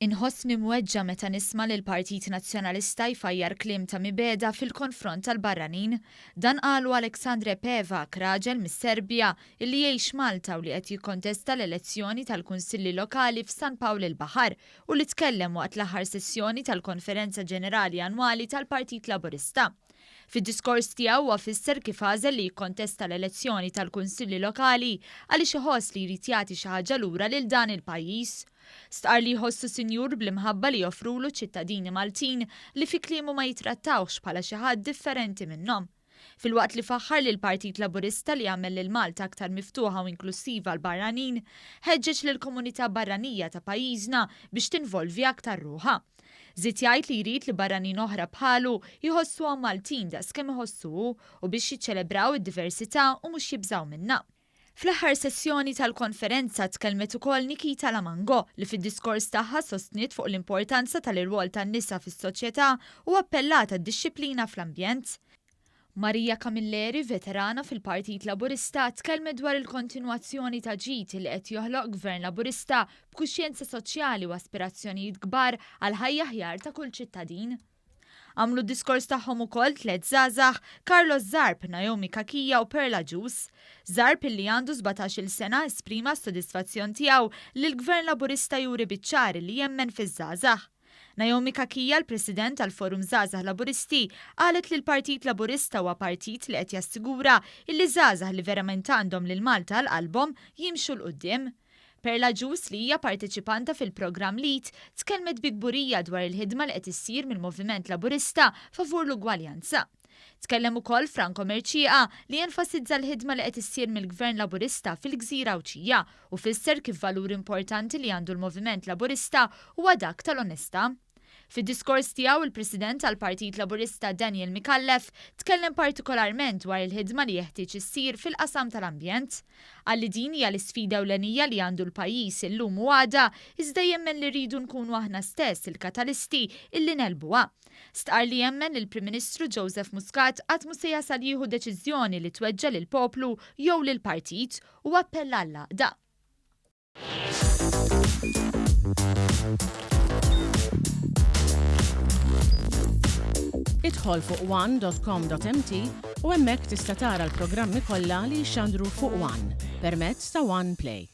Inħossni mweġġa meta nisma' li l-Partit Nazzjonalista jfajjar kliem ta' mibeda fil-konfront tal-barranin. Dan qalu Aleksandre Pevak, raġel mis-Serbja illi jgħix Malta u li qed jikkontesta l-elezzjoni tal-Kunsilli Lokali f'San Pawl il-Baħar u li tkellem waqt l-aħħar sessjoni tal-Konferenza Ġenerali Annwali tal-Partit Laburista. Fid-diskors tiegħu huwa fisser kif għażel li jikkontesta l-elezzjoni tal-Kunsilli Lokali għaliex iħoss li jrid jagħti xi ħaġa lura lil dan il-pajjiż. Stqar li jħossu sinjur bl-imħabba li joffrulu ċittadini Maltin li fi kliemu ma jitrattawx bħala xi ħadd differenti minnhom. Filwaqt li faħħar li l-Partit Laburista li jagħmel lil Malta aktar miftuħa u inklusiva l-barranin, ħeġġeġ lil komunità barranija ta' pajjiżna biex tinvolvi aktar ruħha. Żied jgħid li jrid li barranin oħra bħalu jħossuhom Maltin daqskemm iħossuhu u biex jiċċelebraw id-diversità u mhux jibżgħu minnha. Fl-aħħar sessjoni tal-konferenza tkellmet ukoll Nikita Lamango li fid-diskors tagħha sostniet fuq l-importanza tal-irwol tan-nisa fis-soċjetà u appellat għad-dixxilpina fl-ambjent. Marija Camilleri, veterana fil-Partit Laburista, tkellmet dwar il-kontinwazzjoni ta' ġid li qed joħloq gvern Laburista b'kuxjenza soċjali u aspirazzjonijiet kbar għal ħajja aħjar ta' kull ċittadin. Għamlu diskors tagħhom ukoll tliet żgħażagħ, Carlos Zarp, Naomi Kakija u Perla Ġus. Zarp illi għandu 17-il sena esprima s-sodisfazzjon tiegħu li l-Gvern Laburista juri biċ-ċar li jemmen fiż-żgħażagħ. Naomi Kakija, l-President tal-Forum Żgħażagħ Laburisti, qalet li l-Partit Laburista huwa partit li qed jassigura illi żgħażagħ li verament għandhom lil Malta l-qalbhom jimxu l-qudiem. Perla Ġus li hija parteċipanta fil-programm LEAD tkellmet bi kburija dwar il-ħidma li qed issir mill-Moviment Laburista favur l-ugwaljanza. Tkellem ukoll Franco Merċieqa li jenfasizza l-ħidma li qed issir mill-Gvern Laburista fil-Gżira Awċija u fisser kif valur importanti li għandu l-Moviment Laburista huwa dak tal-onestà. Fid-diskors tiegħu il-President tal-Partit Laburista Daniel Mikallef tkellem partikolarment dwar il-ħidma li jeħtieġ issir fil-qasam tal-ambjent. Għalli din hija l-isfida ewlenija li għandu l-pajjiż illum u għada iżda jemmen li rridu nkunu aħna stess il-katalisti illi nelbuha. Stqar li jemmen il-Prim Ministru Joseph Muscat qatt mhux se jasal jieħu deċiżjoni li tweġġa lil poplu jew lil partit u appella għall-għaqda. Idħol fuq one.com.mt u hemmhekk tista' tara l-programmi kollha li jxandru fuq One permezz ta' One Play.